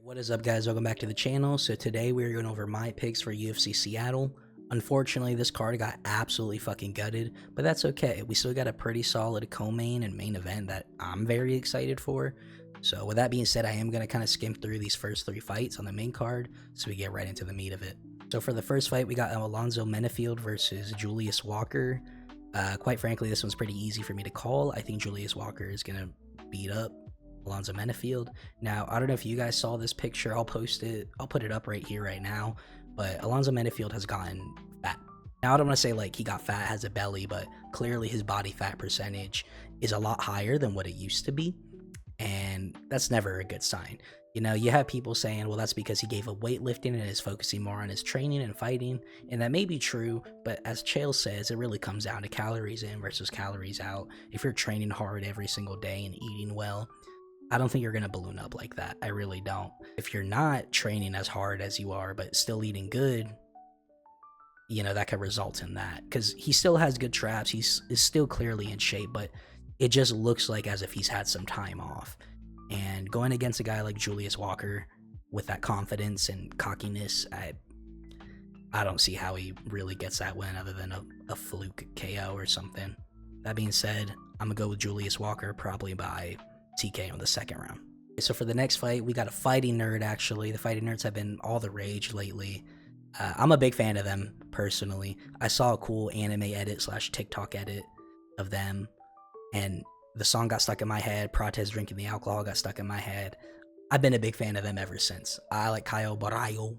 What is up, guys? Welcome back to the channel. So today we're going over my picks for UFC Seattle. Unfortunately, this card got absolutely fucking gutted, but that's okay. We still got a pretty solid co-main and main event that I'm very excited for. So with that being said, I am going to kind of skim through these first three fights on the main card so we get right into the meat of it. So for the first fight, we got Alonzo Menifield versus Julius Walker. Quite frankly, this one's pretty easy for me to call. I think Julius Walker is going to beat up Alonzo Menifield. Now, I don't know if you guys saw this picture. I'll post it. I'll put it up right here, right now. But Alonzo Menifield has gotten fat. Now, I don't want to say like he got fat, has a belly, but clearly his body fat percentage is a lot higher than what it used to be. And that's never a good sign. You know, you have people saying, well, that's because he gave up weightlifting and is focusing more on his training and fighting. And that may be true, but as Chael says, it really comes down to calories in versus calories out. If you're training hard every single day and eating well, I don't think you're going to balloon up like that. I really don't. If you're not training as hard as you are, but still eating good, you know, that could result in that. Because he still has good traps. Is still clearly in shape, but it just looks like as if he's had some time off. And going against a guy like Julius Walker with that confidence and cockiness, I don't see how he really gets that win other than a fluke KO or something. That being said, I'm going to go with Julius Walker probably by TK on the second round. So for the next fight, we got a fighting nerd, actually. The fighting nerds have been all the rage lately. I'm a big fan of them, personally. I saw a cool anime edit / TikTok edit of them, and the song got stuck in my head. Protez drinking the alcohol got stuck in my head. I've been a big fan of them ever since. I like Caio Baralho.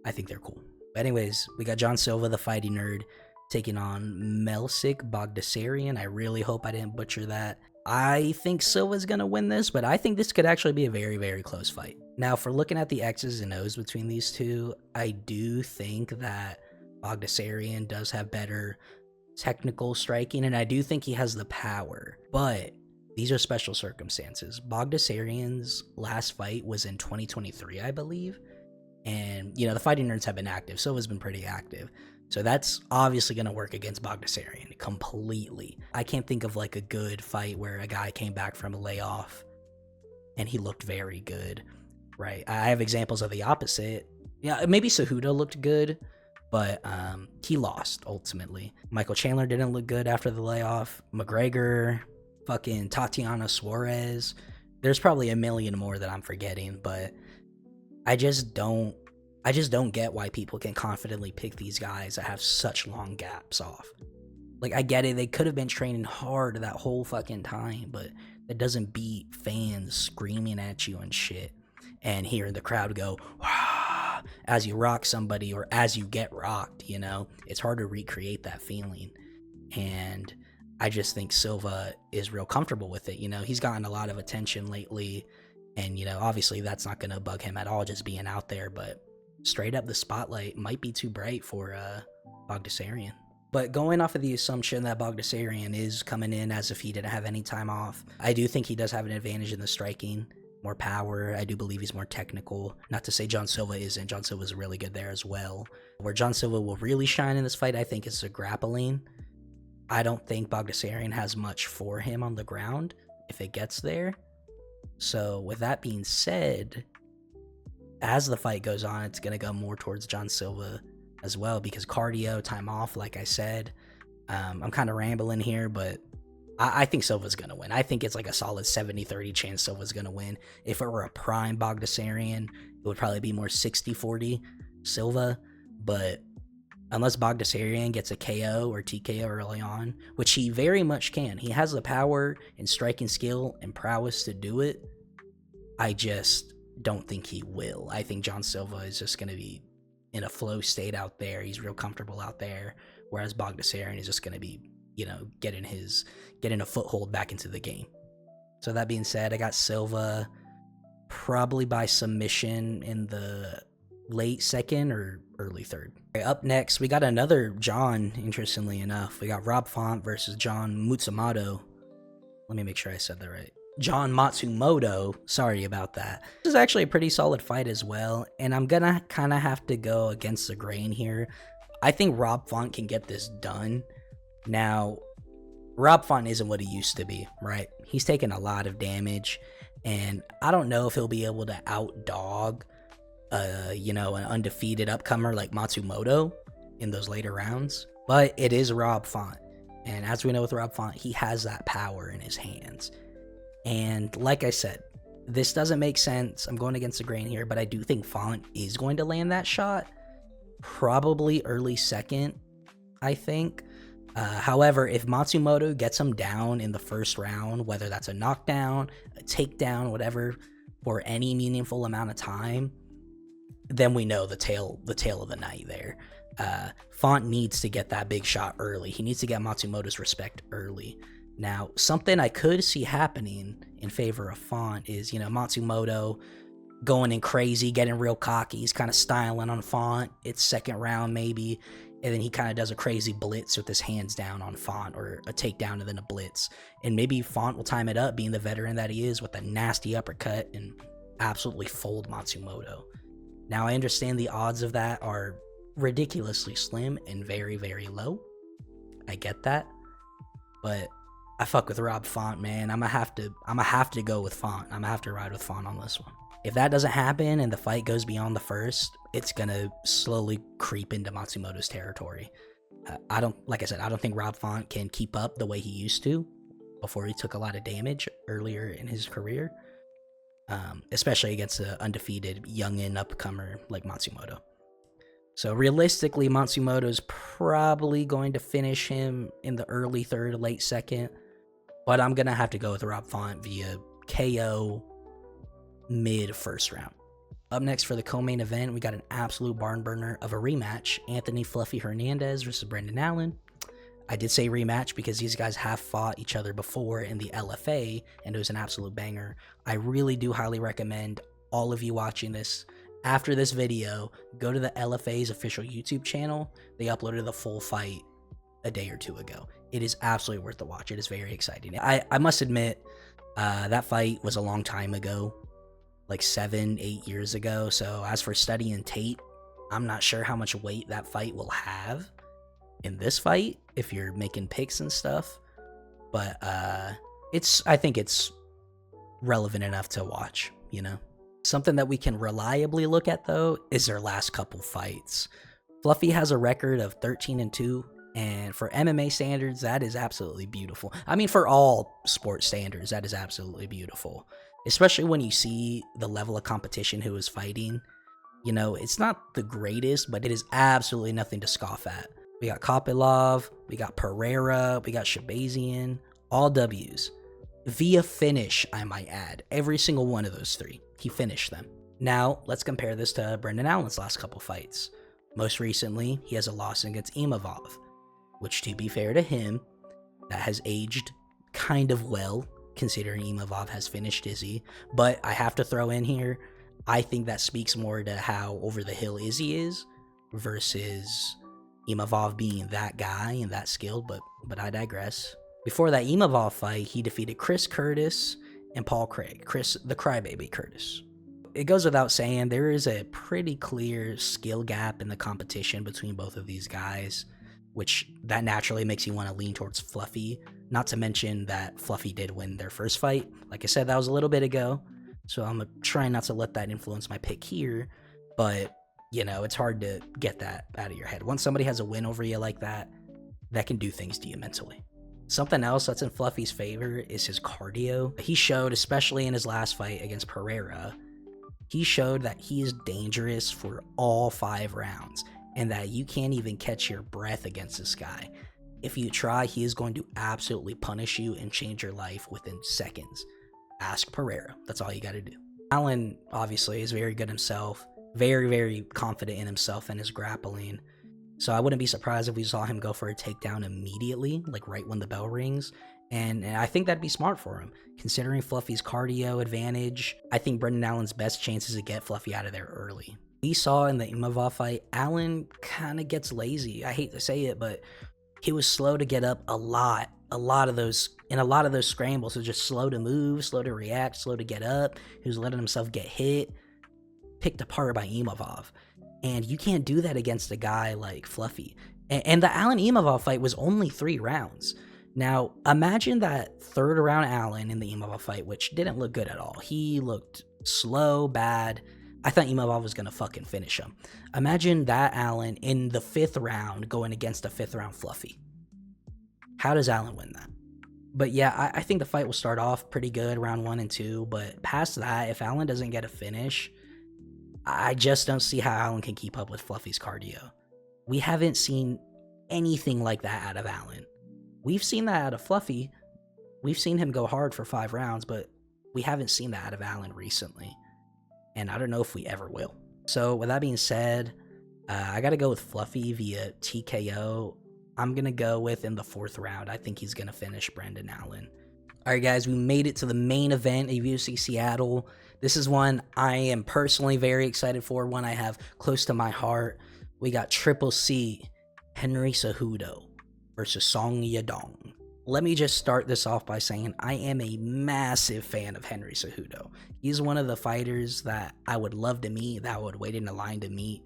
I think they're cool. But anyways, we got John Silva, the fighting nerd, taking on Melsik Bagdasarian. I really hope I didn't butcher that. I think Silva's going to win this, but I think this could actually be a very, very close fight. Now, for looking at the X's and O's between these two, I do think that Bagdasarian does have better technical striking, and I do think he has the power, but these are special circumstances. Bagdasarian's last fight was in 2023, I believe, and, you know, the fighting nerds have been active. Silva's been pretty active. So that's obviously going to work against Bagdasarian completely. I can't think of like a good fight where a guy came back from a layoff and he looked very good, right? I have examples of the opposite. Yeah, maybe Cejudo looked good, but he lost ultimately. Michael Chandler didn't look good after the layoff. McGregor, fucking Tatiana Suarez. There's probably a million more that I'm forgetting, but I just don't get why people can confidently pick these guys that have such long gaps off. Like, I get it, they could have been training hard that whole fucking time, but that doesn't beat fans screaming at you and shit, and hearing the crowd go, "Wah," as you rock somebody or as you get rocked, you know? It's hard to recreate that feeling, and I just think Silva is real comfortable with it, you know? He's gotten a lot of attention lately, and, you know, obviously that's not going to bug him at all, just being out there, but straight up the spotlight might be too bright for Bagdasarian. But going off of the assumption that Bagdasarian is coming in as if he didn't have any time off, I do think he does have an advantage in the striking, more power. I do believe he's more technical. Not to say John Silva isn't. John Silva's really good there as well. Where John Silva will really shine in this fight, I think, is the grappling. I don't think Bagdasarian has much for him on the ground if it gets there. So with that being said, as the fight goes on, it's going to go more towards John Silva as well, because cardio, time off, like I said. I'm kind of rambling here, but I think Silva's going to win. I think it's like a solid 70-30 chance Silva's going to win. If it were a prime Bagdasarian, it would probably be more 60-40 Silva, but unless Bagdasarian gets a KO or TKO early on, which he very much can, he has the power and striking skill and prowess to do it, I just don't think he will. I think John Silva is just going to be in a flow state out there. He's real comfortable out there, whereas Bagdasarian is just going to be, you know, getting a foothold back into the game. So that being said, I got Silva probably by submission in the late second or early third. Okay, up next, we got another John, interestingly enough. We got Rob Font versus John Matsumoto. Let me make sure I said that right. John Matsumoto, sorry about that. This is actually a pretty solid fight as well, and I'm gonna kind of have to go against the grain here. I think Rob Font can get this done. Now, Rob Font isn't what he used to be, right? He's taken a lot of damage, And I don't know if he'll be able to outdog, an undefeated upcomer like Matsumoto in those later rounds. But it is Rob Font. And as we know with Rob Font, he has that power in his hands. And like I said, this doesn't make sense. I'm going against the grain here, but I do think Font is going to land that shot. Probably early second, I think. However, if Matsumoto gets him down in the first round, whether that's a knockdown, a takedown, whatever, for any meaningful amount of time, then we know the tail of the night there. Font needs to get that big shot early. He needs to get Matsumoto's respect early. Now, something I could see happening in favor of Font is, Matsumoto going in crazy, getting real cocky. He's kind of styling on Font. It's second round maybe, and then he kind of does a crazy blitz with his hands down on Font, or a takedown and then a blitz. And maybe Font will time it up, being the veteran that he is, with a nasty uppercut and absolutely fold Matsumoto. Now, I understand the odds of that are ridiculously slim and very, very low. I get that. But I fuck with Rob Font, man. I'm gonna have to go with Font. I'm gonna have to ride with Font on this one. If that doesn't happen and the fight goes beyond the first, it's gonna slowly creep into Matsumoto's territory. I don't think Rob Font can keep up the way he used to before he took a lot of damage earlier in his career, especially against an undefeated youngin' upcomer like Matsumoto. So realistically, Matsumoto's probably going to finish him in the early third, late second, but I'm gonna have to go with Rob Font via KO mid first round. Up next for the co-main event, we got an absolute barn burner of a rematch. Anthony Fluffy Hernandez versus Brendan Allen. I did say rematch because these guys have fought each other before in the LFA, and it was an absolute banger. I really do highly recommend all of you watching this, after this video, go to the LFA's official YouTube channel. They uploaded the full fight a day or two ago. It is absolutely worth the watch. It is very exciting. I must admit, that fight was a long time ago, like 7-8 years ago. So as for studying tape, I'm not sure how much weight that fight will have in this fight if you're making picks and stuff. But I think it's relevant enough to watch, Something that we can reliably look at, though, is their last couple fights. Fluffy has a record of 13-2, and for MMA standards, that is absolutely beautiful. I mean, for all sports standards, that is absolutely beautiful. Especially when you see the level of competition who is fighting. It's not the greatest, but it is absolutely nothing to scoff at. We got Kopylov, we got Pereira, we got Shabazian, all W's. Via finish, I might add. Every single one of those three. He finished them. Now, let's compare this to Brendan Allen's last couple fights. Most recently, he has a loss against Imavov, which, to be fair to him, that has aged kind of well, considering Imavov has finished Izzy. But I have to throw in here, I think that speaks more to how over the hill Izzy is versus Imavov being that guy and that skilled, but I digress. Before that Imavov fight, he defeated Chris Curtis and Paul Craig. Chris, the crybaby Curtis. It goes without saying, there is a pretty clear skill gap in the competition between both of these guys, which that naturally makes you want to lean towards Fluffy. Not to mention that Fluffy did win their first fight. Like I said, that was a little bit ago, so I'm trying not to let that influence my pick here, but, it's hard to get that out of your head. Once somebody has a win over you like that, that can do things to you mentally. Something else that's in Fluffy's favor is his cardio. He showed, especially in his last fight against Pereira, he showed that he is dangerous for all 5 rounds and that you can't even catch your breath against this guy. If you try, he is going to absolutely punish you and change your life within seconds. Ask Pereira. That's all you got to do. Allen, obviously, is very good himself. Very, very confident in himself and his grappling. So I wouldn't be surprised if we saw him go for a takedown immediately, like right when the bell rings. And I think that'd be smart for him. Considering Fluffy's cardio advantage, I think Brendan Allen's best chance is to get Fluffy out of there early. We saw in the Imavov fight, Allen kind of gets lazy. I hate to say it, but he was slow to get up a lot of those scrambles. So just slow to move, slow to react, slow to get up. He was letting himself get hit, picked apart by Imavov. And you can't do that against a guy like Fluffy. And the Allen Imavov fight was only 3 rounds. Now, imagine that third round Allen in the Imavov fight, which didn't look good at all. He looked slow, bad. I thought Imavov was going to fucking finish him. Imagine that Allen in the 5th round going against a 5th round Fluffy. How does Allen win that? But yeah, I think the fight will start off pretty good, round 1 and 2. But past that, if Allen doesn't get a finish, I just don't see how Allen can keep up with Fluffy's cardio. We haven't seen anything like that out of Allen. We've seen that out of Fluffy. We've seen him go hard for 5 rounds, but we haven't seen that out of Allen recently. And I don't know if we ever will. So with that being said, I got to go with Fluffy via TKO. I'm going to go with in the 4th round. I think he's going to finish Brendan Allen. All right, guys, we made it to the main event of UFC Seattle. This is one I am personally very excited for, one I have close to my heart. We got Triple C, Henry Cejudo versus Song Yadong. Let me just start this off by saying I am a massive fan of Henry Cejudo. He's one of the fighters that I would love to meet, that I would wait in a line to meet.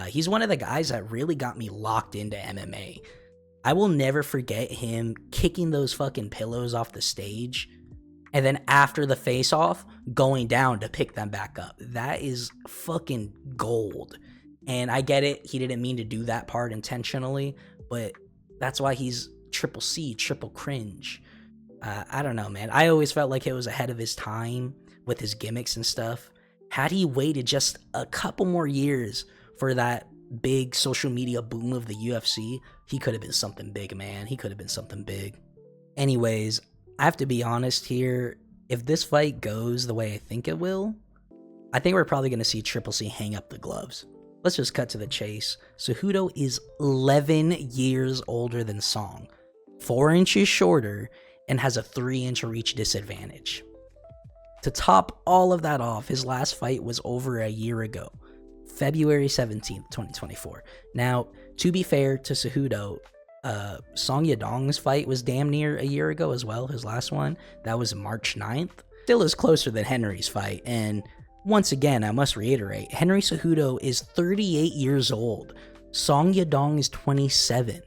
He's one of the guys that really got me locked into MMA. I will never forget him kicking those fucking pillows off the stage, and then after the face-off, going down to pick them back up. That is fucking gold. And I get it, he didn't mean to do that part intentionally, but that's why he's Triple C, triple cringe. I don't know, man. I always felt like it was ahead of his time with his gimmicks and stuff. Had he waited just a couple more years for that big social media boom of the UFC, he could have been something big, man. He could have been something big. Anyways, I have to be honest here. If this fight goes the way I think it will, I think we're probably going to see Triple C hang up the gloves. Let's just cut to the chase. Cejudo is 11 years older than Song, 4 inches shorter, and has a 3-inch reach disadvantage. To top all of that off, his last fight was over a year ago, February 17th, 2024. Now, to be fair to Cejudo, Song Yadong's fight was damn near a year ago as well, his last one. That was March 9th. Still is closer than Henry's fight, and once again, I must reiterate, Henry Cejudo is 38 years old. Song Yadong is 27.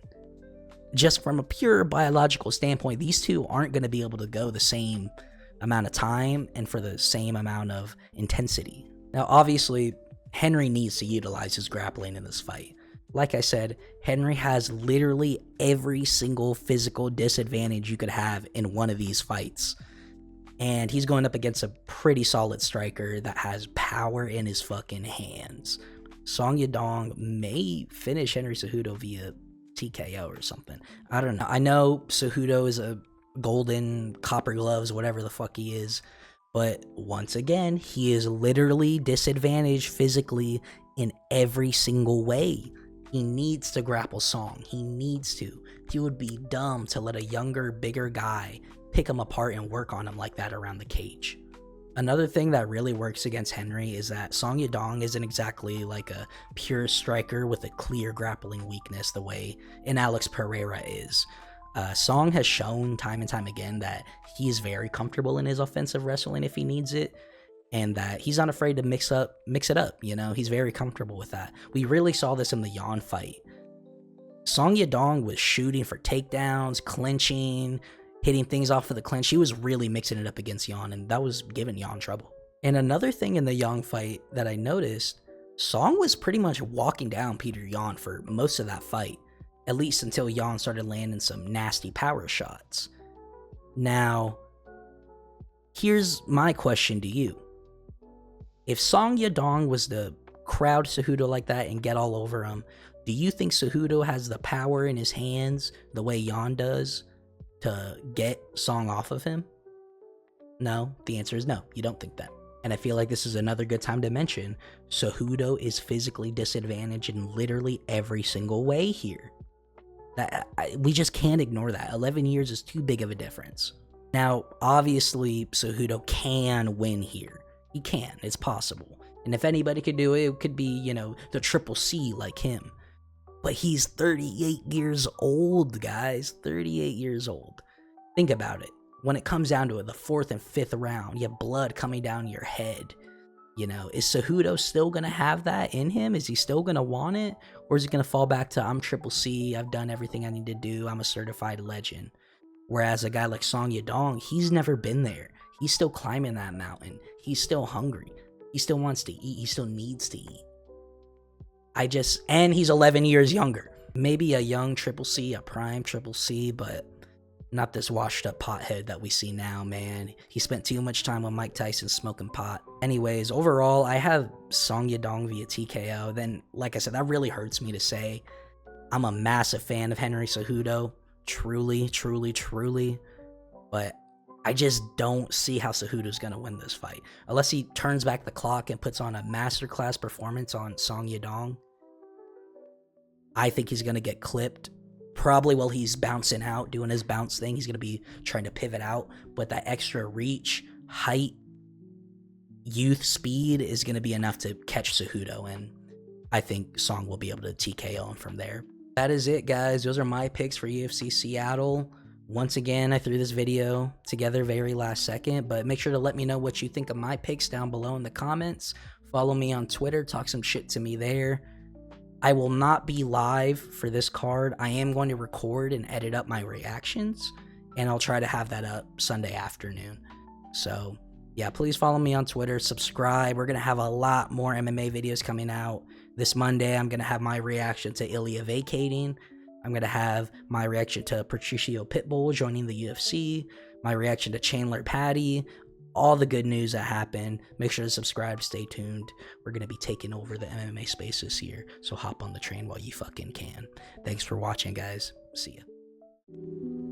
Just from a pure biological standpoint, these two aren't going to be able to go the same amount of time and for the same amount of intensity. Now, obviously, Henry needs to utilize his grappling in this fight. Like I said, Henry has literally every single physical disadvantage you could have in one of these fights. And he's going up against a pretty solid striker that has power in his fucking hands. Song Yadong may finish Henry Cejudo via TKO or something. I don't know. I know Cejudo is a golden copper gloves, whatever the fuck he is. But once again, he is literally disadvantaged physically in every single way. He needs to grapple Song. He needs to. He would be dumb to let a younger, bigger guy pick him apart and work on him like that around the cage. Another thing that really works against Henry is that Song Yadong isn't exactly like a pure striker with a clear grappling weakness the way an Alex Pereira is. Song has shown time and time again that he's very comfortable in his offensive wrestling if he needs it, and that he's not afraid to mix it up, you know? He's very comfortable with that. We really saw this in the Yan fight. Song Yadong was shooting for takedowns, clinching, hitting things off of the clinch. He was really mixing it up against Yan, and that was giving Yan trouble. And another thing in the Yan fight that I noticed, Song was pretty much walking down Peter Yan for most of that fight, at least until Yan started landing some nasty power shots. Now, here's my question to you. If Song Yadong was to crowd Cejudo like that and get all over him, do you think Cejudo has the power in his hands the way Yan does to get Song off of him? No, the answer is no, you don't think that. And I feel like this is another good time to mention Cejudo is physically disadvantaged in literally every single way here. We just can't ignore that. 11 years is too big of a difference. Now, obviously, Cejudo can win here. He can. It's possible. And if anybody could do it, it could be, you know, the Triple C like him. But he's 38 years old, guys. 38 years old. Think about it. When it comes down to it, the 4th and 5th round, you have blood coming down your head. You know, is Cejudo still going to have that in him? Is he still going to want it? Or is it going to fall back to, I'm Triple C, I've done everything I need to do, I'm a certified legend? Whereas a guy like Song Yadong, he's never been there. He's still climbing that mountain. He's still hungry. He still wants to eat. He still needs to eat. And he's 11 years younger. Maybe a young Triple C, a prime Triple C, but not this washed up pothead that we see now, man. He spent too much time with Mike Tyson smoking pot. Anyways, overall, I have Song Yadong via TKO. Then, like I said, that really hurts me to say. I'm a massive fan of Henry Cejudo. Truly, truly, truly. But I just don't see how Cejudo's going to win this fight. Unless he turns back the clock and puts on a masterclass performance on Song Yadong. I think he's going to get clipped. Probably while he's bouncing out, doing his bounce thing, he's going to be trying to pivot out. But that extra reach, height, youth, speed is going to be enough to catch Cejudo. And I think Song will be able to TKO him from there. That is it, guys. Those are my picks for UFC Seattle. Once again, I threw this video together very last second. But make sure to let me know what you think of my picks down below in the comments. Follow me on Twitter. Talk some shit to me there. I will not be live for this card. I am going to record and edit up my reactions, and I'll try to have that up Sunday afternoon. So, yeah, please follow me on Twitter, subscribe. We're going to have a lot more MMA videos coming out. This Monday, I'm going to have my reaction to Ilya vacating. I'm going to have my reaction to Patricio Pitbull joining the UFC, my reaction to Chandler Patty, all the good news that happened. Make sure to subscribe, stay tuned. We're going to be taking over the MMA space this year, so hop on the train while you fucking can. Thanks for watching, guys. See ya.